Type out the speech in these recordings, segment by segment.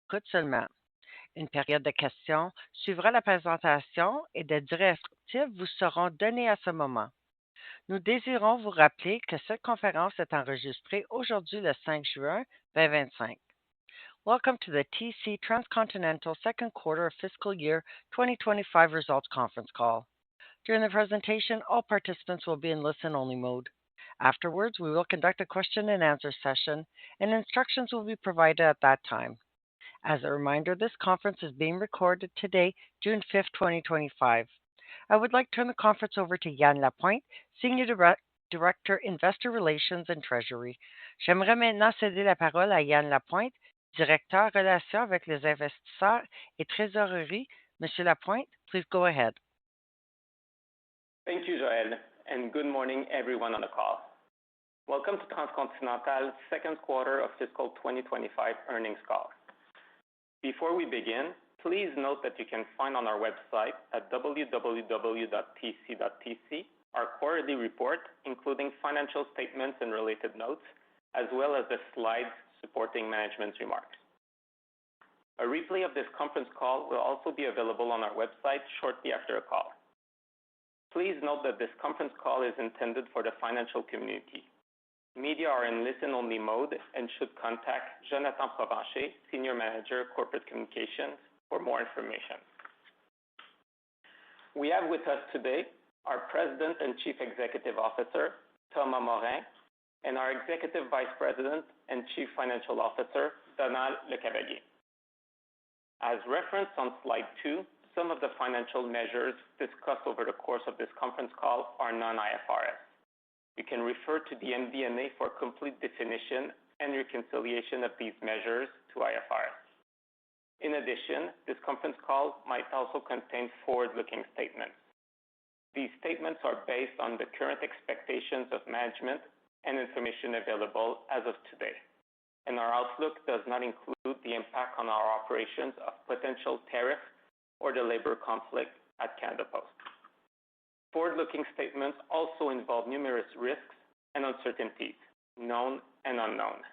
écoute seulement. Une période de questions suivra la présentation et des directives vous seront données à ce moment. Nous désirons vous rappeler que cette conférence est enregistrée aujourd'hui le 5 juin 2025. Welcome to the TC Transcontinental Second Quarter of Fiscal Year 2025 Results Conference Call. During the presentation, all participants will be in listen-only mode. Afterwards, we will conduct a question-and-answer session, and instructions will be provided at that time. As a reminder, this conference is being recorded today, June 5th, 2025. I would like to turn the conference over to Yann Lapointe, Senior Director, Investor Relations and Treasury. J'aimerais maintenant céder la parole à Yann Lapointe, Directeur Relations avec les investisseurs et Trésorerie. Monsieur Lapointe, please go ahead. Thank you, Joël, and good morning, everyone on the call. Welcome to Transcontinental's Second Quarter of Fiscal 2025 Earnings Call. Before we begin, please note that you can find on our website at www.tc.tc our quarterly report, including financial statements and related notes, as well as the slides supporting management's remarks. A replay of this conference call will also be available on our website shortly after the call. Please note that this conference call is intended for the financial community. Media are in listen-only mode and should contact Jonathan Provencher, Senior Manager, Corporate Communications, for more information. We have with us today our President and Chief Executive Officer, Thomas Morin, and our Executive Vice President and Chief Financial Officer, Donald LeCavalier. As referenced on slide 2, some of the financial measures discussed over the course of this conference call are non-IFRS. You can refer to the MD&A for complete definition and reconciliation of these measures to IFRS. In addition, this conference call might also contain forward-looking statements. These statements are based on the current expectations of management and information available as of today, and our outlook does not include the impact on our operations of potential tariffs or the labor conflict at Canada Post. Forward-looking statements also involve numerous risks and uncertainties, known and unknown.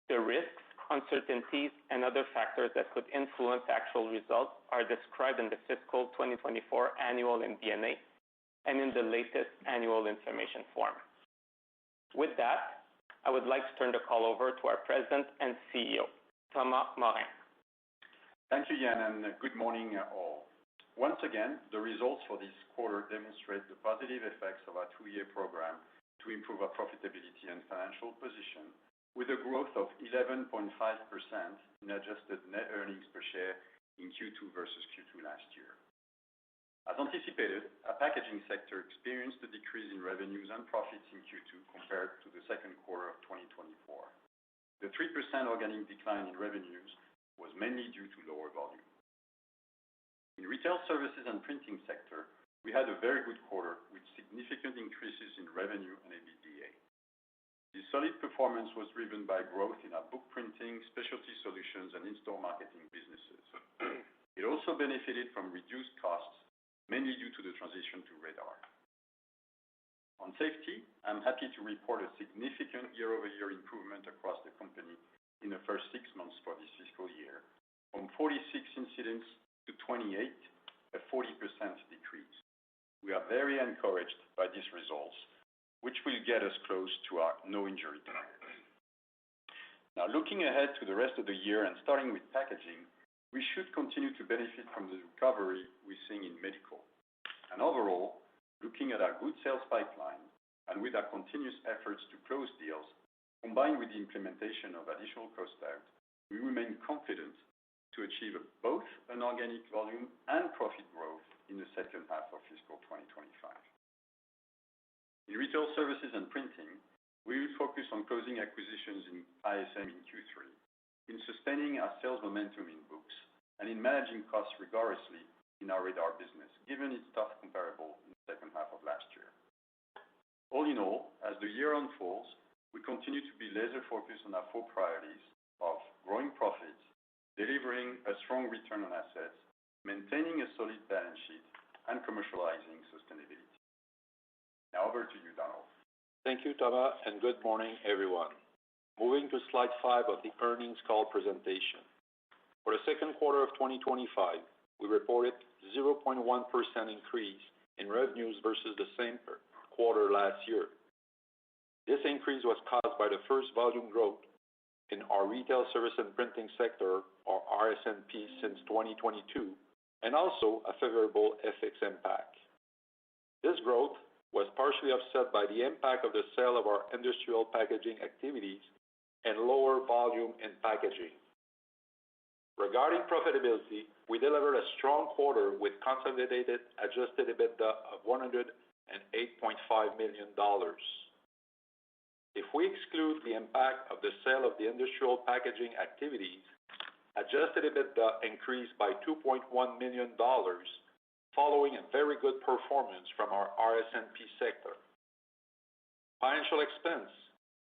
The risks, uncertainties, and other factors that could influence actual results are described in the fiscal 2024 annual MD&A and in the latest annual information form. With that, I would like to turn the call over to our President and CEO, Thomas Morin. Thank you, Yann, and good morning all. Once again, the results for this quarter demonstrate the positive effects of our two-year program to improve our profitability and financial position, with a growth of 11.5% in adjusted net earnings per share in Q2 versus Q2 last year. As anticipated, our packaging sector experienced a decrease in revenues and profits in Q2 compared to the second quarter of 2024. The 3% organic decline in revenues was mainly due to lower volume. In retail services and printing sector, we had a very good quarter with significant increases in revenue and EBITDA. This solid performance was driven by growth in our book printing, specialty solutions, and in-store marketing businesses. It also benefited from reduced costs, mainly due to the transition to radar. On safety, I'm happy to report a significant year-over-year improvement across the company in the first 6 months for this fiscal year, from 46 incidents to 28, a 40% decrease. We are very encouraged by these results, which will get us close to our no-injury target. Now, looking ahead to the rest of the year and starting with packaging, we should continue to benefit from the recovery we're seeing in medical. And overall, looking at our good sales pipeline and with our continuous efforts to close deals, combined with the implementation of additional cost out, we remain confident to achieve both an organic volume and profit growth in the second half of fiscal 2025. In retail services and printing, we will focus on closing acquisitions in ISM in Q3, in sustaining our sales momentum in books, and in managing costs rigorously in our radar business, given its tough comparable in the second half of last year. All in all, as the year unfolds, we continue to be laser-focused on our 4 priorities of growing profits, delivering a strong return on assets, maintaining a solid balance sheet, and commercializing sustainability. Now over to you, Donald. Thank you, Thomas, and good morning, everyone. Moving to slide 5 of the earnings call presentation. For the second quarter of 2025, we reported 0.1% increase in revenues versus the same quarter last year. This increase was caused by the first volume growth in our retail service and printing sector, or RS&P, since 2022, and also a favorable FX impact. This growth was partially offset by the impact of the sale of our industrial packaging activities and lower volume in packaging. Regarding profitability, we delivered a strong quarter with consolidated adjusted EBITDA of $108.5 million. If we exclude the impact of the sale of the industrial packaging activities, adjusted EBITDA increased by $2.1 million, following a very good performance from our RS&P sector. Financial expense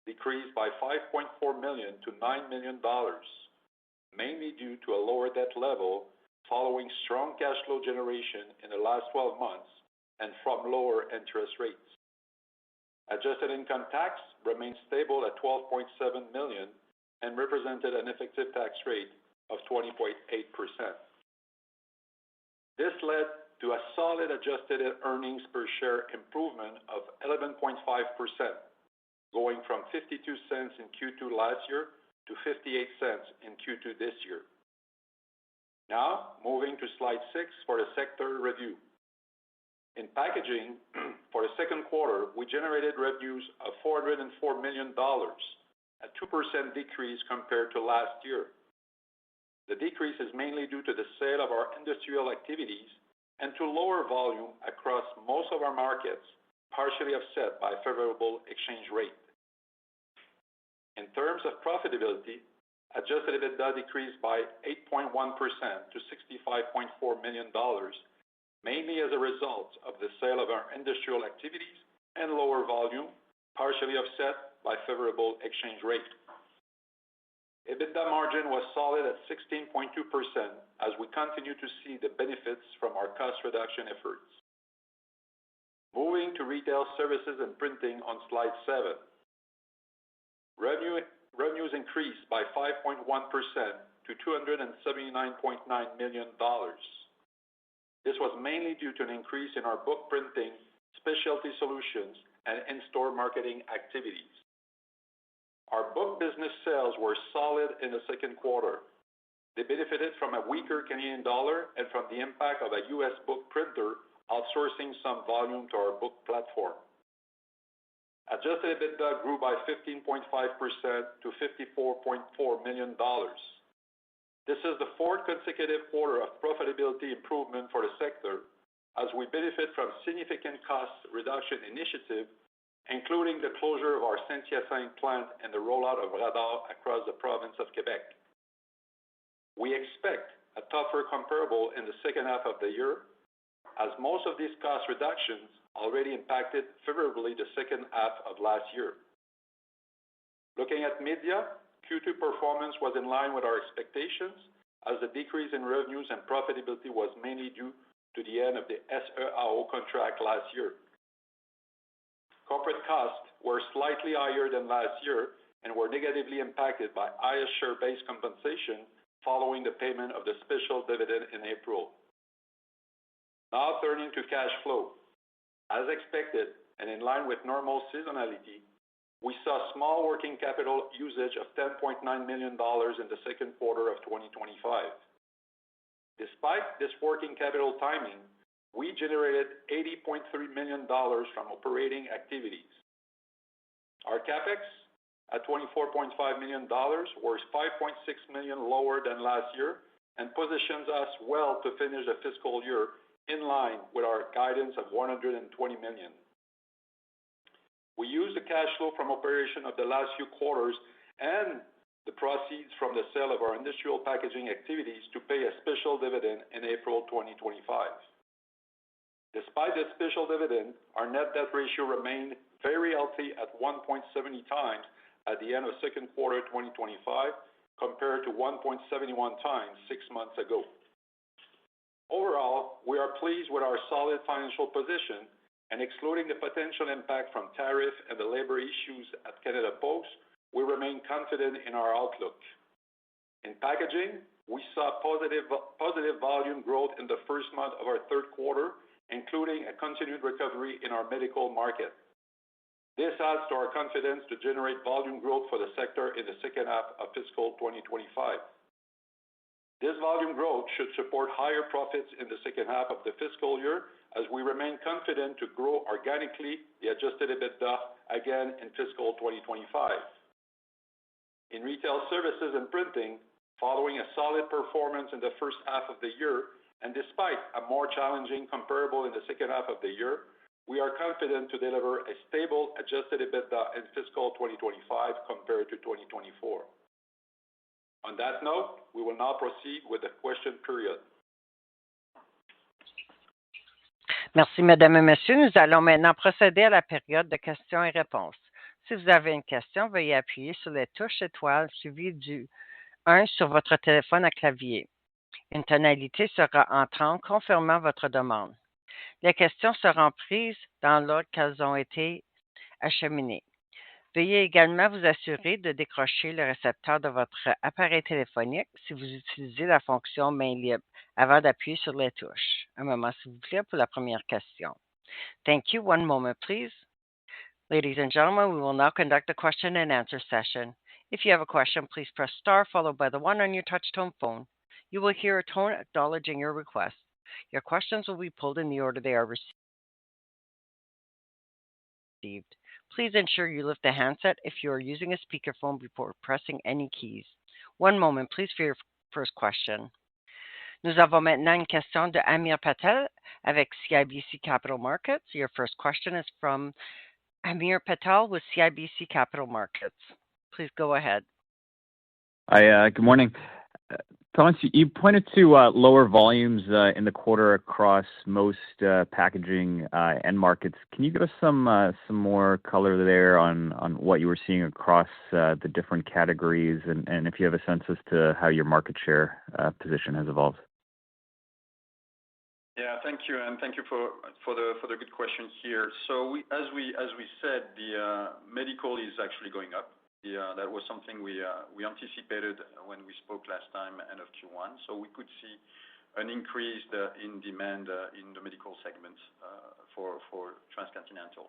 decreased by $5.4 million to $9 million, mainly due to a lower debt level following strong cash flow generation in the last 12 months and from lower interest rates. Adjusted income tax remained stable at $12.7 million and represented an effective tax rate of 20.8%. This led to a solid adjusted earnings per share improvement of 11.5%, going from 52 cents in Q2 last year to 58 cents in Q2 this year. Now, moving to slide 6 for the sector review. In packaging, for the second quarter, we generated revenues of $404 million, a 2% decrease compared to last year. The decrease is mainly due to the sale of our industrial activities and to lower volume across most of our markets, partially offset by favorable exchange rate. In terms of profitability, adjusted EBITDA decreased by 8.1% to $65.4 million, mainly as a result of the sale of our industrial activities and lower volume, partially offset by favorable exchange rate. EBITDA margin was solid at 16.2% as we continue to see the benefits from our cost reduction efforts. Moving to retail services and printing on slide 7. Revenues increased by 5.1% to $279.9 million. This was mainly due to an increase in our book printing, specialty solutions, and in-store marketing activities. Our book business sales were solid in the second quarter. They benefited from a weaker Canadian dollar and from the impact of a U.S. book printer outsourcing some volume to our book platform. Adjusted EBITDA grew by 15.5% to $54.4 million. This is the fourth consecutive quarter of profitability improvement for the sector, as we benefit from significant cost reduction initiatives, including the closure of our Saint-Hyacinthe plant and the rollout of radar across the province of Quebec. We expect a tougher comparable in the second half of the year, as most of these cost reductions already impacted favorably the second half of last year. Looking at media, Q2 performance was in line with our expectations, as the decrease in revenues and profitability was mainly due to the end of the SEAO contract last year. Corporate costs were slightly higher than last year and were negatively impacted by higher share-based compensation following the payment of the special dividend in April. Now turning to cash flow. As expected and in line with normal seasonality, we saw small working capital usage of $10.9 million in the second quarter of 2025. Despite this working capital timing, we generated $80.3 million from operating activities. Our CapEx at $24.5 million was $5.6 million lower than last year and positions us well to finish the fiscal year in line with our guidance of $120 million. We used the cash flow from operation of the last few quarters and the proceeds from the sale of our industrial packaging activities to pay a special dividend in April 2025. Despite the special dividend, our net debt ratio remained very healthy at 1.70 times at the end of second quarter 2025, compared to 1.71 times 6 months ago. Overall, we are pleased with our solid financial position, and excluding the potential impact from tariff and the labor issues at Canada Post, we remain confident in our outlook. In packaging, we saw positive volume growth in the first month of our third quarter, including a continued recovery in our medical market. This adds to our confidence to generate volume growth for the sector in the second half of fiscal 2025. This volume growth should support higher profits in the second half of the fiscal year as we remain confident to grow organically the adjusted EBITDA again in fiscal 2025. In retail services and printing, following a solid performance in the first half of the year, and despite a more challenging comparable in the second half of the year, we are confident to deliver a stable adjusted EBITDA in fiscal 2025 compared to 2024. On that note, we will now proceed with the question period. Merci, Mesdames et Messieurs. Nous allons maintenant procéder à la période de questions et réponses. Si vous avez une question, veuillez appuyer sur les touches étoiles suivies du 1 sur votre téléphone à clavier. Une tonalité sera entrante confirmant votre demande. Les questions seront prises dans l'ordre qu'elles ont été acheminées. Veuillez également vous assurer de décrocher le récepteur de votre appareil téléphonique si vous utilisez la fonction main libre avant d'appuyer sur les touches. Un moment, s'il vous plaît, pour la première question. Thank you. One moment, please. Ladies and gentlemen, we will now conduct a question and answer session. If you have a question, please press star followed by the 1 on your touch-tone phone. You will hear a tone acknowledging your request. Your questions will be pulled in the order they are received. Please ensure you lift the handset if you are using a speakerphone before pressing any keys. One moment, please, for your first question. Nous avons maintenant une question de Amir Patel avec CIBC Capital Markets. Your first question is from Amir Patel with CIBC Capital Markets. Please go ahead. Hi, good morning. Thomas, you pointed to lower volumes in the quarter across most packaging end markets. Can you give us some more color there on what you were seeing across the different categories and if you have a sense as to how your market share position has evolved? Yeah, thank you, and thank you for the good question here. So as we said, the medical is actually going up. That was something we anticipated when we spoke last time, end of Q1. So we could see an increase in demand in the medical segment for Transcontinental.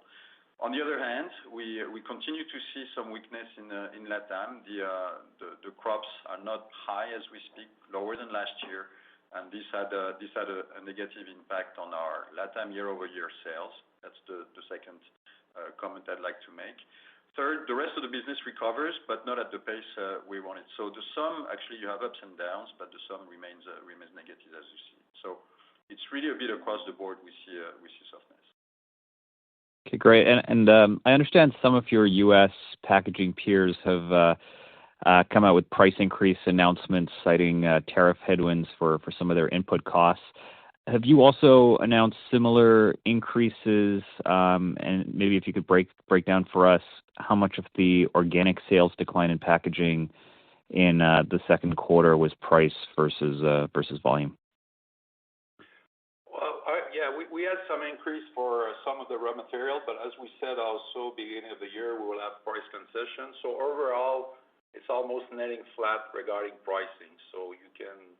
On the other hand, we continue to see some weakness in LATAM. The crops are not high as we speak, lower than last year, and this had a negative impact on our LATAM year-over-year sales. That's the second comment I'd like to make. Third, the rest of the business recovers, but not at the pace we wanted. So the sum, actually, you have ups and downs, but the sum remains negative, as you see. So it's really a bit across the board we see softness. Okay, great. And I understand some of your U.S. packaging peers have come out with price increase announcements citing tariff headwinds for some of their input costs. Have you also announced similar increases? And maybe if you could break down for us how much of the organic sales decline in packaging in the second quarter was price versus volume? Well, yeah, we had some increase for some of the raw material, but as we said also, beginning of the year, we will have price concessions. So overall, it's almost netting flat regarding pricing. So you can,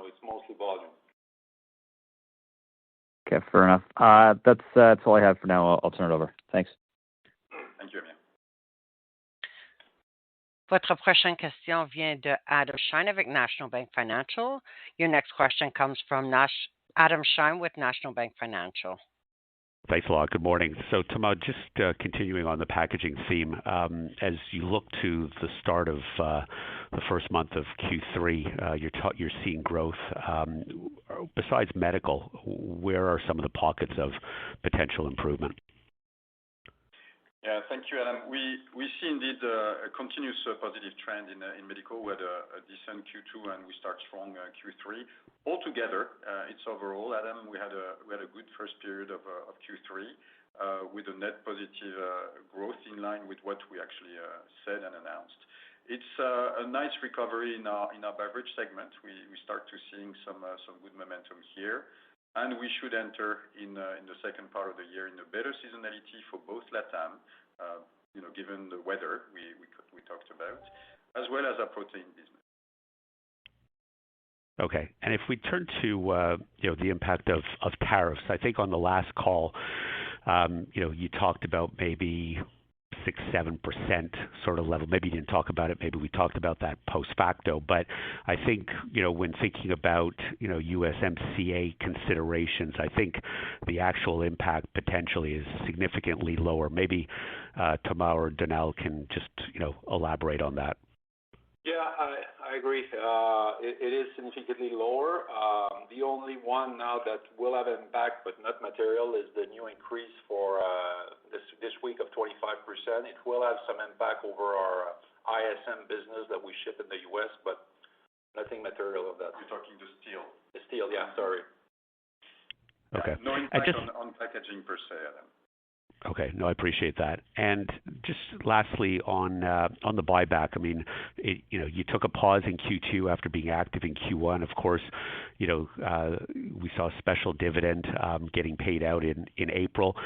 it's mostly volume. Okay, fair enough. That's all I have for now. I'll turn it over. Thanks. Thank you, Amir. Votre prochaine question vient de Adam Shine avec National Bank Financial. Your next question comes from Adam Shine with National Bank Financial. Thanks a lot. Good morning. So, Thomas, just continuing on the packaging theme, as you look to the start of the first month of Q3, you're seeing growth. Besides medical, where are some of the pockets of potential improvement? Yeah, thank you, Adam. We see indeed a continuous positive trend in medical. We had a decent Q2 and we start strong Q3. Altogether, it's overall, Adam, we had a good first period of Q3 with a net positive growth in line with what we actually said and announced. It's a nice recovery in our beverage segment. We start to seeing some good momentum here, and we should enter in the second part of the year in a better seasonality for both LATAM, given the weather we talked about, as well as our protein business. Okay. And if we turn to the impact of tariffs, I think on the last call, you talked about maybe 6-7% sort of level. Maybe you didn't talk about it. Maybe we talked about that post facto. But I think when thinking about USMCA considerations, I think the actual impact potentially is significantly lower. Maybe Thomas or Donald can just elaborate on that. Yeah, I agree. It is significantly lower. The only one now that will have an impact, but not material, is the new increase for this week of 25%. It will have some impact over our ISM business that we ship in the U.S., but nothing material of that. You're talking the steel. The steel, yeah, sorry. Okay. No impact on packaging per se, Adam. Okay. No, I appreciate that. And just lastly on the buyback, I mean, you took a pause in Q2 after being active in Q1. Of course, we saw a special dividend getting paid out in April.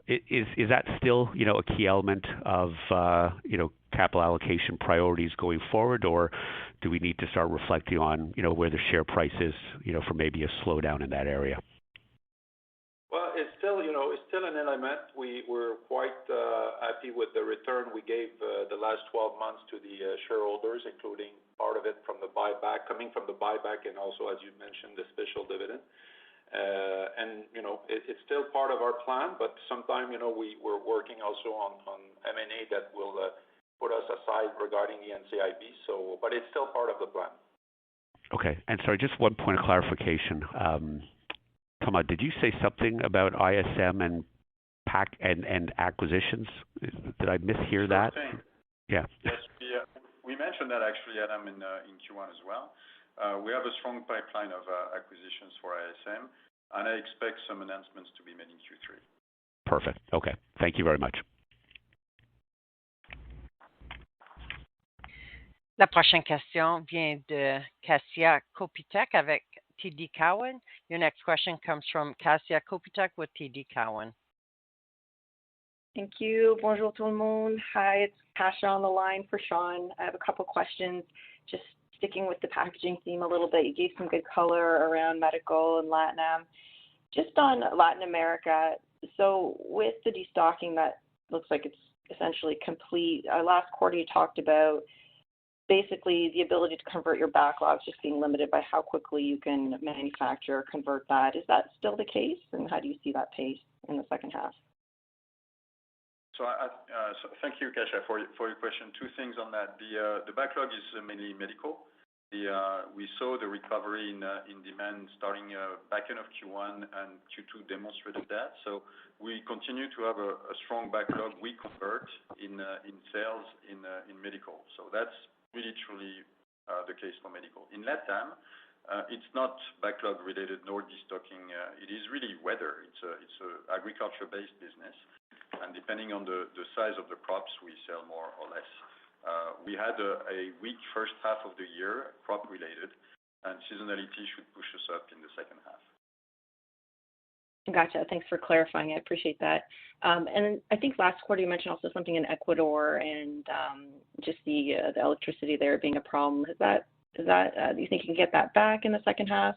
Is that still a key element of capital allocation priorities going forward, or do we need to start reflecting on where the share price is for maybe a slowdown in that area? Well, it's still an element. We're quite happy with the return we gave the last 12 months to the shareholders, including part of it from the buyback, coming from the buyback, and also, as you mentioned, the special dividend. It's still part of our plan, but sometime we're working also on M&A that will put us aside regarding the NCIB. But it's still part of the plan. Okay. And sorry, just one point of clarification. Thomas, did you say something about ISM and acquisitions? Did I mishear that? Sure. Yeah. Yes, we mentioned that actually, Adam, in Q1 as well. We have a strong pipeline of acquisitions for ISM, and I expect some announcements to be made in Q3. Perfect. Okay. Thank you very much. La prochaine question vient de Kasia Kopitek avec TD Cowen. Your next question comes from Kasia Kopitek with TD Cowen. Thank you. Bonjour tout le monde. Hi, it's Kasia on the line for Sean. I have a couple questions. Just sticking with the packaging theme a little bit. You gave some good color around medical and LATAM. Just on Latin America, so with the destocking that looks like it's essentially complete, last quarter you talked about basically the ability to convert your backlogs just being limited by how quickly you can manufacture or convert that. Is that still the case, and how do you see that pace in the second half? So thank you, Kasia, for your question. Two things on that. The backlog is mainly medical. We saw the recovery in demand starting back end of Q1, and Q2 demonstrated that. So we continue to have a strong backlog. We convert in sales in medical. So that's really truly the case for medical. In LATAM, it's not backlog related nor destocking. It is really weather. It's a agriculture-based business, and depending on the size of the crops, we sell more or less. We had a weak first half of the year, crop related, and seasonality should push us up in the second half. Gotcha. Thanks for clarifying. I appreciate that. And I think last quarter you mentioned also something in Ecuador and just the electricity there being a problem. Is that do you think you can get that back in the second half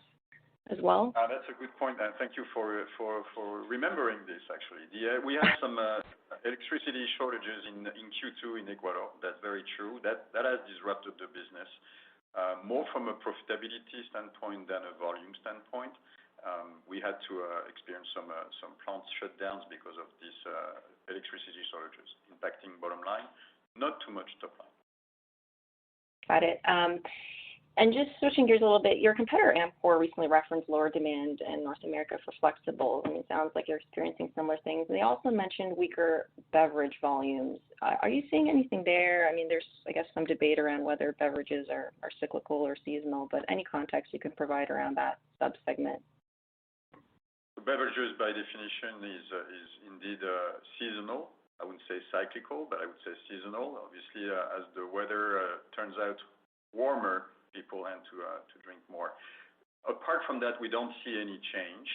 as well? That's a good point, and thank you for remembering this. Actually, we had some electricity shortages in Q2 in Ecuador. That's very true. That has disrupted the business more from a profitability standpoint than a volume standpoint. We had to experience some plant shutdowns because of these electricity shortages impacting bottom line, not too much top line. Got it. And just switching gears a little bit, your competitor Amcor recently referenced lower demand in North America for flexibles. I mean, it sounds like you're experiencing similar things. And they also mentioned weaker beverage volumes. Are you seeing anything there? I mean, there's, I guess, some debate around whether beverages are cyclical or seasonal, but any context you can provide around that subsegment? Beverages, by definition, is indeed seasonal. I wouldn't say cyclical, but I would say seasonal. Obviously, as the weather turns out warmer, people tend to drink more. Apart from that, we don't see any change.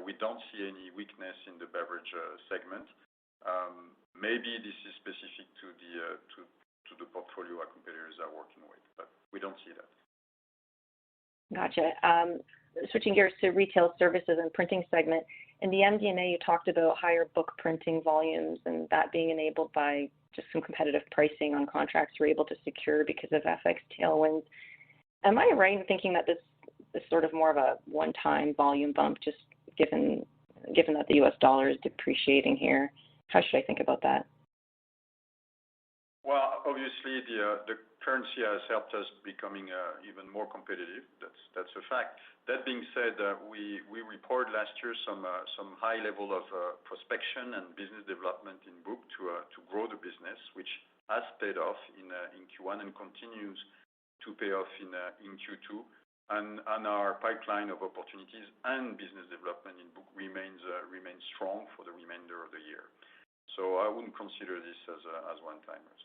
We don't see any weakness in the beverage segment. Maybe this is specific to the portfolio our competitors are working with, but we don't see that. Gotcha. Switching gears to retail services and printing segment. In the MD&A, you talked about higher book printing volumes and that being enabled by just some competitive pricing on contracts you're able to secure because of FX tailwinds. Am I right in thinking that this is sort of more of a one-time volume bump, just given that the U.S. dollar is depreciating here? How should I think about that? Well, obviously, the currency has helped us becoming even more competitive. That's a fact. That being said, we reported last year some high level of prospection and business development in book to grow the business, which has paid off in Q1 and continues to pay off in Q2. And our pipeline of opportunities and business development in book remains strong for the remainder of the year. So I wouldn't consider this as one-timers.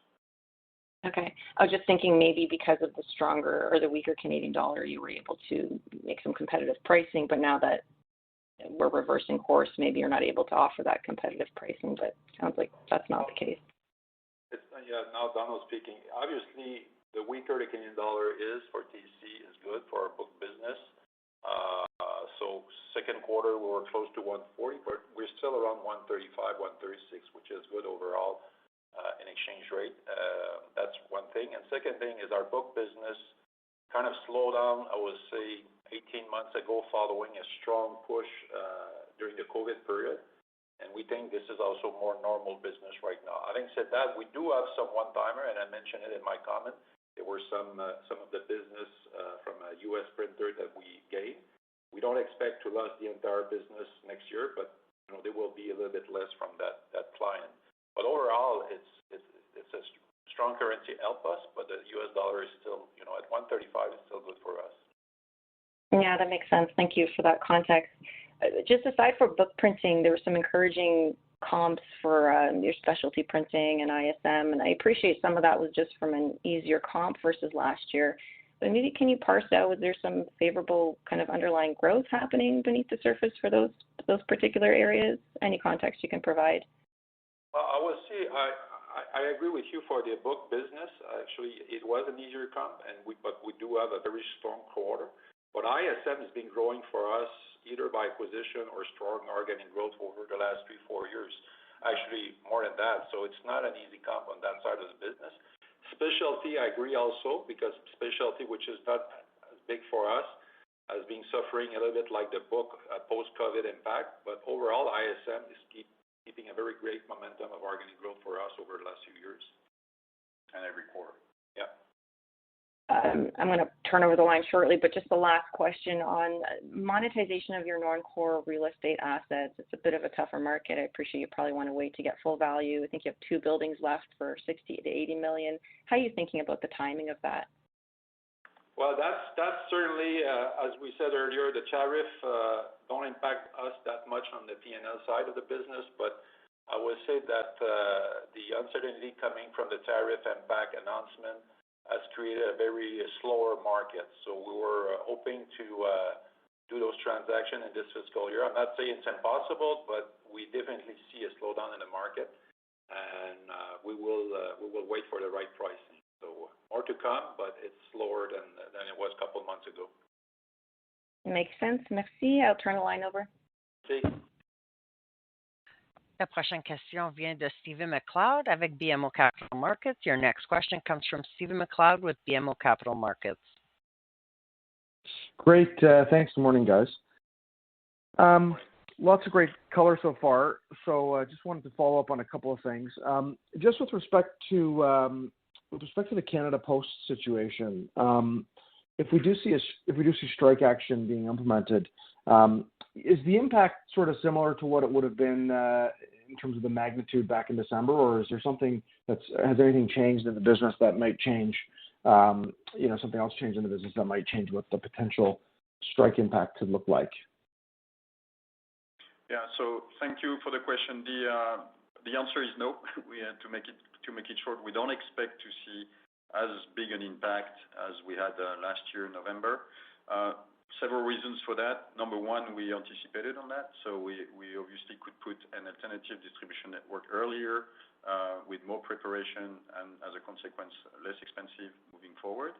Okay. I was just thinking maybe because of the stronger or the weaker Canadian dollar, you were able to make some competitive pricing, but now that we're reversing course, maybe you're not able to offer that competitive pricing, but it sounds like that's not the case. Now Donald speaking. Obviously, the weaker the Canadian dollar is for TC is good for our book business. So second quarter, we were close to 140, but we're still around 135, 136, which is good overall. In exchange rate. That's one thing. And second thing is our book business kind of slowed down, I would say, 18 months ago following a strong push during the COVID period. And we think this is also more normal business right now. Having said that, we do have some one-timer, and I mentioned it in my comment. There were some of the business from a U.S. printer that we gained. We don't expect to lose the entire business next year, but there will be a little bit less from that client. But overall, it's a strong currency help us, but the U.S. dollar is still, at 135 is still good for us. Yeah, that makes sense. Thank you for that context. Just aside from book printing, there were some encouraging comps for your specialty printing and ISM, and I appreciate some of that was just from an easier comp versus last year. But maybe can you parse out, was there some favorable kind of underlying growth happening beneath the surface for those particular areas? Any context you can provide? Well, I would say I agree with you for the book business. Actually, it was an easier comp, but we do have a very strong quarter. But ISM has been growing for us either by acquisition or strong organic growth over the last 3-4 years. Actually, more than that. So it's not an easy comp on that side of the business. Specialty, I agree also, because specialty, which is not as big for us, has been suffering a little bit like the book post-COVID impact. But overall, ISM is keeping a very great momentum of organic growth for us over the last few years and every quarter. Yeah. I'm going to turn over the line shortly, but just the last question on monetization of your non-core real estate assets. It's a bit of a tougher market. I appreciate you probably want to wait to get full value. I think you have 2 buildings left for 60 to 80 million. How are you thinking about the timing of that? Well, that's certainly, as we said earlier, the tariff don't impact us that much on the P&L side of the business, but I would say that the uncertainty coming from the tariff impact announcement has created a very slower market. So we were hoping to do those transactions in this fiscal year. I'm not saying it's impossible, but we definitely see a slowdown in the market, and we will wait for the right pricing. So more to come, but it's slower than it was a couple of months ago. Makes sense. Merci. I'll turn the line over. See. La prochaine question vient de Stephen MacLeod avec BMO Capital Markets. Your next question comes from Stephen MacLeod with BMO Capital Markets. Great. Thanks. Good morning, guys. Lots of great color so far. So just wanted to follow up on a couple of things. Just with respect to the Canada Post situation, if we do see strike action being implemented, is the impact sort of similar to what it would have been in terms of the magnitude back in December, or is there something has anything changed in the business that might change? Something else changed in the business that might change what the potential strike impact could look like? Yeah. So thank you for the question. The answer is no. We had to make it short. We don't expect to see as big an impact as we had last year in November. Several reasons for that. Number one, we anticipated on that, so we obviously could put an alternative distribution network earlier with more preparation and, as a consequence, less expensive moving forward.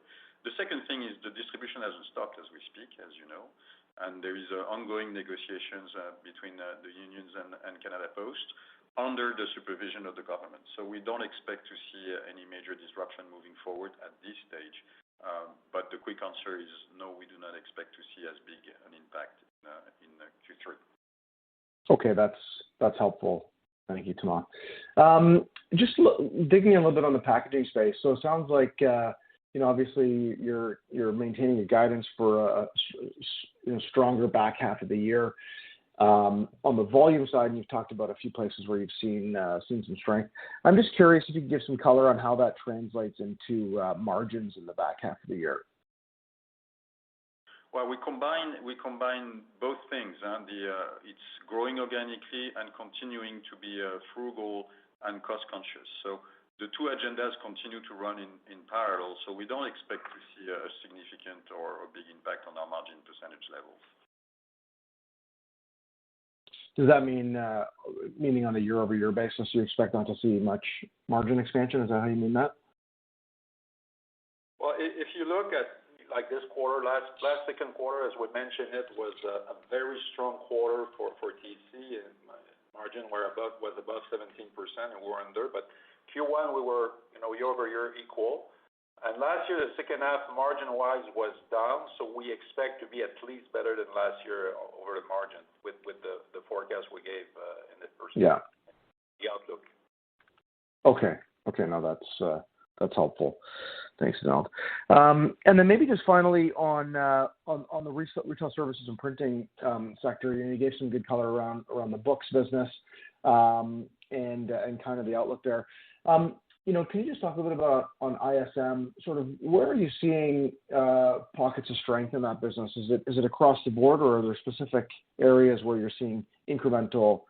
The second thing is the distribution hasn't stopped as we speak, as you know, and there is ongoing negotiations between the unions and Canada Post under the supervision of the government. So we don't expect to see any major disruption moving forward at this stage. But the quick answer is no, we do not expect to see as big an impact in Q3. Okay, that's helpful. Thank you, Thomas. Just digging in a little bit on the packaging space. So it sounds like obviously you're maintaining your guidance for a stronger back half of the year. On the volume side, and you've talked about a few places where you've seen some strength. I'm just curious if you could give some color on how that translates into margins in the back half of the year. Well, we combine both things. It's growing organically and continuing to be frugal and cost conscious. So the two agendas continue to run in parallel. So we don't expect to see a significant or a big impact on our margin percentage levels. Does that mean, meaning on a year-over-year basis, you expect not to see much margin expansion? Is that how you mean that? Well, if you look at like this quarter, last second quarter, as we mentioned, it was a very strong quarter for TC, and margin was above 17%, and we were under. But Q1 we were year-over-year equal. And last year, the second half, margin-wise, was down, so we expect to be at least better than last year over the margin with the forecast we gave in the first the outlook. Okay. No, that's helpful. Thanks, Donald. And then maybe just finally on the retail services and printing sector, you gave some good color around the books business and kind of the outlook there. Can you just talk a little bit about on ISM, sort of where are you seeing pockets of strength in that business? Is it across the board, or are there specific areas where you're seeing incremental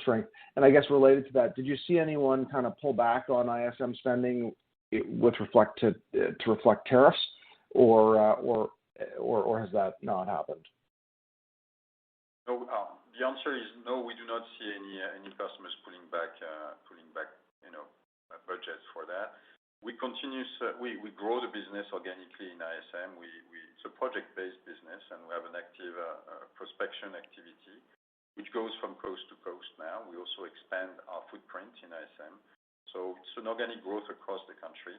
strength? And I guess related to that, did you see anyone kind of pull back on ISM spending with reflect to reflect tariffs, or has that not happened? No, the answer is no. We do not see any customers pulling back budgets for that. We grow the business organically in ISM. It's a project-based business, and we have an active prospection activity, which goes from coast to coast now. We also expand our footprint in ISM. So it's an organic growth across the country.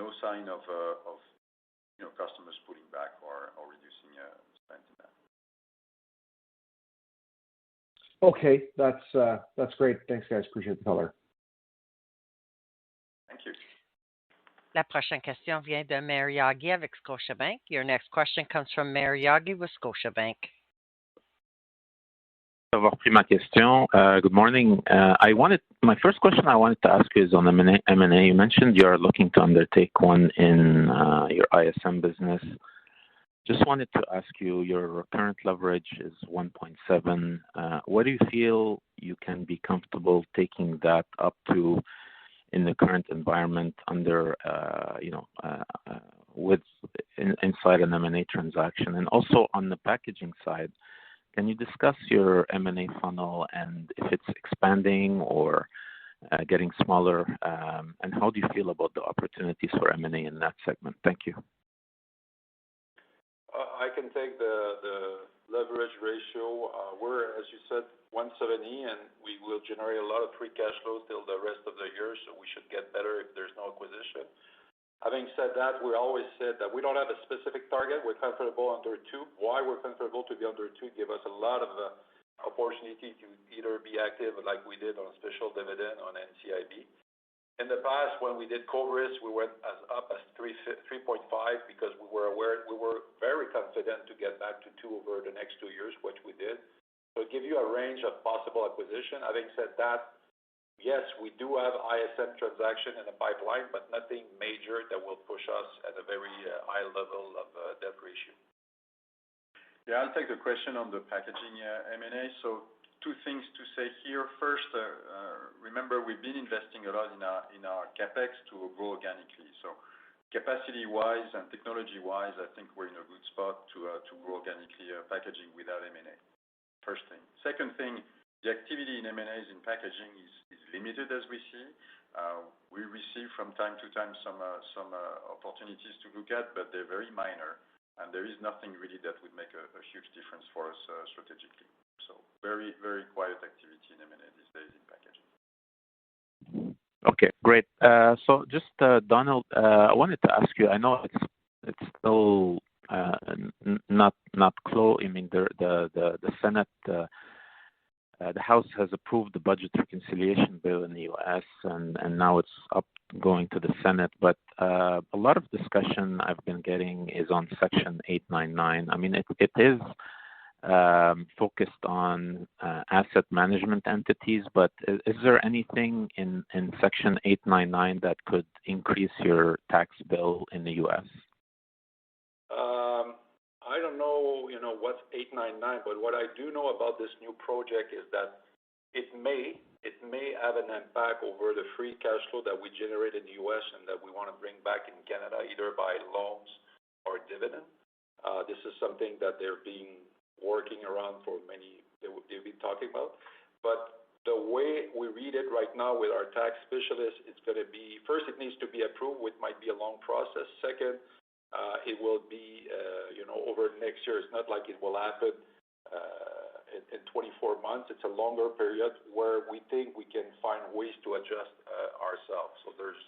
No sign of customers pulling back or reducing spend in that. Okay, that's great. Thanks, guys. Appreciate the color. Thank you. La prochaine question vient de Maher Yaghi avec Scotiabank. Your next question comes from Maher Yaghi with Scotiabank. D'avoir pris ma question. Good morning. My first question I wanted to ask you is on M&A. You mentioned you are looking to undertake one in your ISM business. Just wanted to ask you, your current leverage is 1.7. What do you feel you can be comfortable taking that up to in the current environment under, inside an M&A transaction? And also on the packaging side, can you discuss your M&A funnel and if it's expanding or getting smaller? And how do you feel about the opportunities for M&A in that segment? Thank you. I can take the leverage ratio. We're, as you said, 170, and we will generate a lot of free cash flow till the rest of the year, so we should get better if there's no acquisition. Having said that, we always said that we don't have a specific target. We're comfortable under 2. Why we're comfortable to be under 2? Give us a lot of opportunity to either be active like we did on special dividend on NCIB. In the past, when we did Cobris, we went up as 3.5 because we were very confident to get back to 2 over the next 2 years, which we did. So give you a range of possible acquisition. Having said that, yes, we do have ISM transaction in the pipeline, but nothing major that will push us at a very high level of debt ratio. Yeah, I'll take the question on the packaging M&A. So 2 things to say here. First, remember we've been investing a lot in our capex to grow organically. So Capacity-wise and technology-wise, I think we're in a good spot to grow organically packaging without M&A. First thing. Second thing, the activity in M&As in packaging is limited as we see. We receive from time to time some opportunities to look at, but they're very minor, and there is nothing really that would make a huge difference for us strategically. So very, very quiet activity in M&A these days in packaging. Okay, great. So just Donald, I wanted to ask you. I know it's still not close. I mean, the Senate. The House has approved the budget reconciliation bill in the U.S. and now it's going to the Senate. But a lot of discussion I've been getting is on Section 899. I mean, it is focused on asset management entities, but is there anything in Section 899 that could increase your tax bill in the U.S.? I don't know, what's 899, but what I do know about this new project is that it may have an impact over the free cash flow that we generate in the U.S. and that we want to bring back in Canada, either by loans or dividend. This is something that they've been working around for they've been talking about. But the way we read it right now with our tax specialist, it's going to be, first, it needs to be approved, which might be a long process. Second, it will be, over next year. It's not like it will happen in 24 months. It's a longer period where we think we can find ways to adjust ourselves. So there's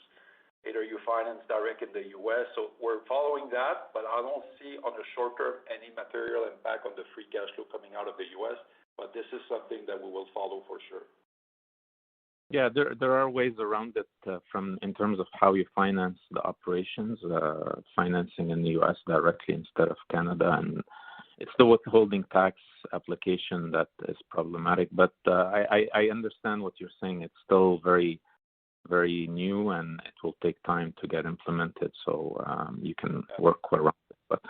either you finance direct in the U.S. So we're following that, but I don't see on the short term any material impact on the free cash flow coming out of the U.S. But this is something that we will follow for sure. Yeah, there are ways around it in terms of how you finance the operations, financing in the U.S. directly instead of Canada, and it's the withholding tax application that is problematic. But I understand what you're saying. It's still very, very new, and it will take time to get implemented. So you can work around it. But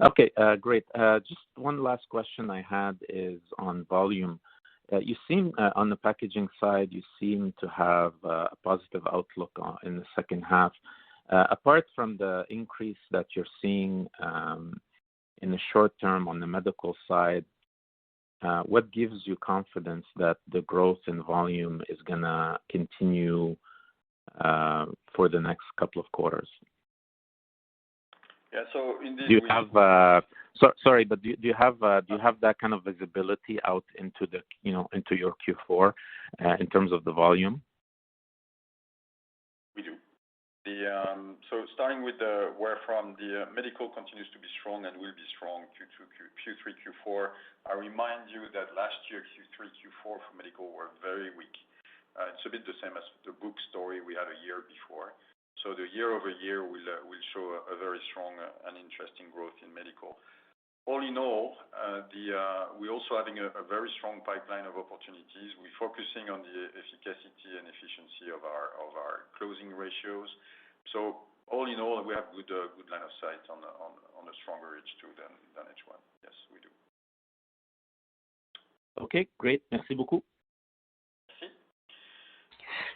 okay, great. Just one last question I had is on volume. You seem, on the packaging side, you seem to have a positive outlook in the second half. Apart from the increase that you're seeing in the short term on the medical side, what gives you confidence that the growth in volume is going to continue for the next couple of quarters? Yeah, so indeed, do you have sorry, but do you have that kind of visibility out into into your Q4 in terms of the volume? We do. So starting with where from the medical continues to be strong and will be strong Q3, Q4. I remind you that last year Q3, Q4 for medical were very weak. It's a bit the same as the book story we had a year before. So the year-over-year will show a very strong and interesting growth in medical. All in all, we're also having a very strong pipeline of opportunities. We're focusing on the efficacy and efficiency of our closing ratios. So all in all, we have good line of sight on a stronger H2 than H1. Yes, we do. Okay, great. Merci beaucoup.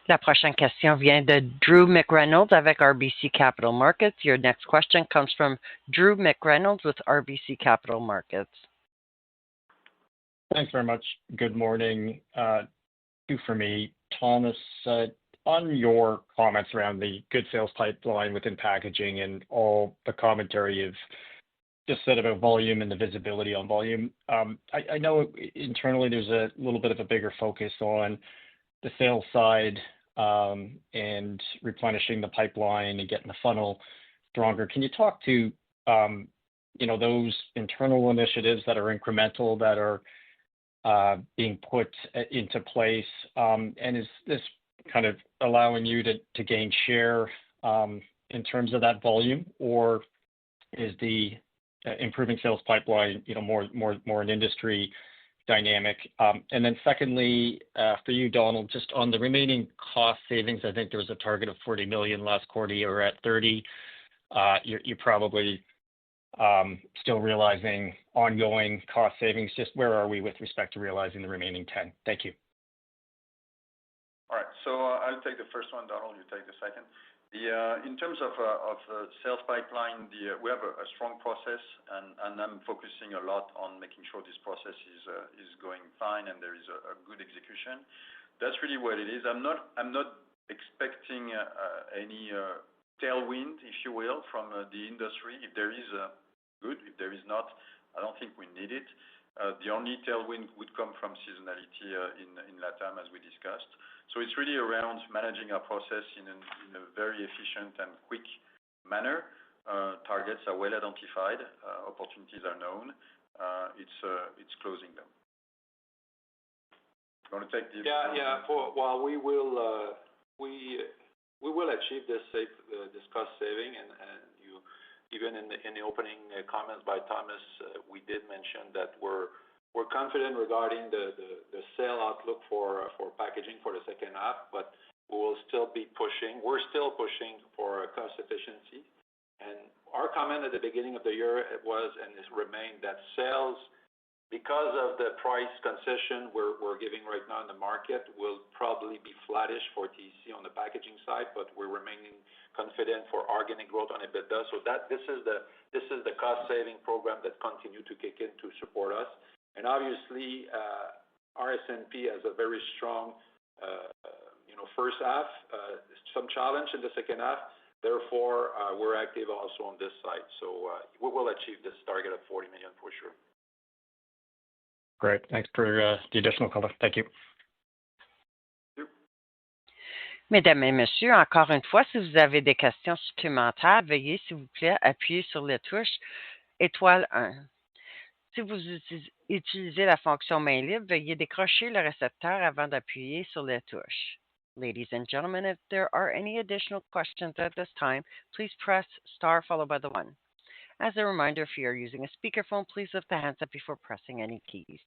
La prochaine question vient de Drew McReynolds avec RBC Capital Markets. Your next question comes from Drew McReynolds with RBC Capital Markets. Thanks very much. Good morning. Two for me. Thomas, on your comments around the good sales pipeline within packaging and all the commentary you've just said about volume and the visibility on volume, I know internally there's a little bit of a bigger focus on the sales side and replenishing the pipeline and getting the funnel stronger. Can you talk to those internal initiatives that are incremental that are being put into place? And is this kind of allowing you to gain share in terms of that volume, or is the improving sales pipeline more an industry dynamic? And then secondly, for you, Donald, just on the remaining cost savings, I think there was a target of 40 million last quarter. You're at 30. You're probably still realizing ongoing cost savings. Just where are we with respect to realizing the remaining 10? Thank you. All right. So I'll take the first one, Donald. You take the second. In terms of sales pipeline, we have a strong process, and I'm focusing a lot on making sure this process is going fine and there is a good execution. That's really what it is. I'm not expecting any tailwind, if you will, from the industry. If there is, good. If there is not, I don't think we need it. The only tailwind would come from seasonality in LATAM, as we discussed. So it's really around managing our process in a very efficient and quick manner. Targets are well identified. Opportunities are known. It's closing them. You want to take the... Yeah. Well, we will achieve this cost saving, and you even in the opening comments by Thomas, we did mention that we're confident regarding the sale outlook for packaging for the second half, but we will still be pushing. We're still pushing for cost efficiency. And our comment at the beginning of the year was, and it remained, that sales, because of the price concession we're giving right now in the market, will probably be flattish for TC on the packaging side, but we're remaining confident for organic growth on EBITDA. So this is the cost saving program that continue to kick in to support us. And obviously, RSNP has a very strong, first half, some challenge in the second half. Therefore, we're active also on this side. So we will achieve this target of 40 million for sure. Great. Thanks for the additional color. Thank you. Mesdames et messieurs, encore une fois, si vous avez des questions supplémentaires, veuillez, s'il vous plaît, appuyer sur la touche étoile 1. Si vous utilisez la fonction main libre, veuillez décrocher le récepteur avant d'appuyer sur la touche. Ladies and gentlemen, if there are any additional questions at this time, please press star followed by the 1. As a reminder, if you are using a speakerphone, please lift the handset before pressing any keys.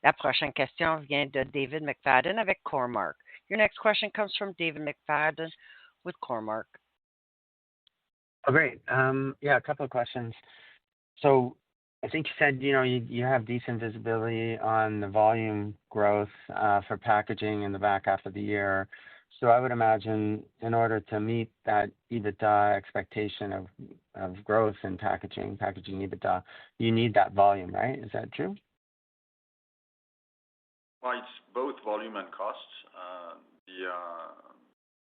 La prochaine question vient de David McFadden avec Cormark. Your next question comes from David McFadden with Cormark. Oh, great. A couple of questions. So I think you said, you have decent visibility on the volume growth for packaging in the back half of the year. So I would imagine in order to meet that EBITDA expectation of growth in packaging EBITDA, you need that volume, right? Is that true? Well, it's both volume and costs.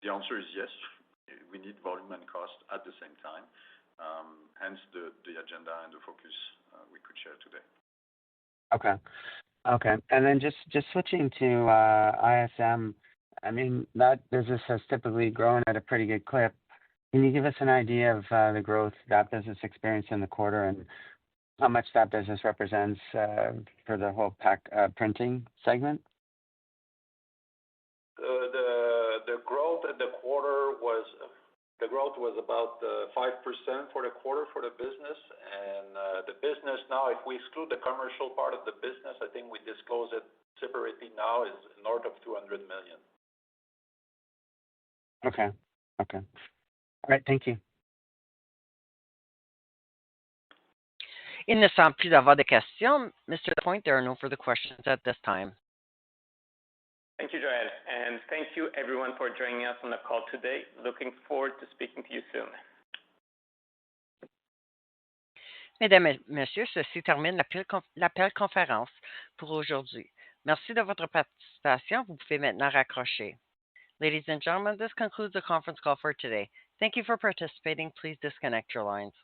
The answer is yes. We need volume and cost at the same time. Hence the agenda and the focus we could share today. Okay. And then just switching to ISM, I mean, that business has typically grown at a pretty good clip. Can you give us an idea of the growth that business experienced in the quarter and how much that business represents for the whole printing segment? The growth was about 5% for the quarter for the business, and the business now, if we exclude the commercial part of the business, I think we disclose it separately now, is north of 200 million. Okay. All right. Thank you. Il ne semble plus d'avoir de questions. Mr. Lapointe, there are no further questions at this time. Thank you, Joël, and thank you everyone for joining us on the call today. Looking forward to speaking to you soon. Mesdames et messieurs, ceci termine l'appel conférence pour aujourd'hui. Merci de votre participation. Vous pouvez maintenant raccrocher. Ladies and gentlemen, this concludes the conference call for today. Thank you for participating. Please disconnect your lines.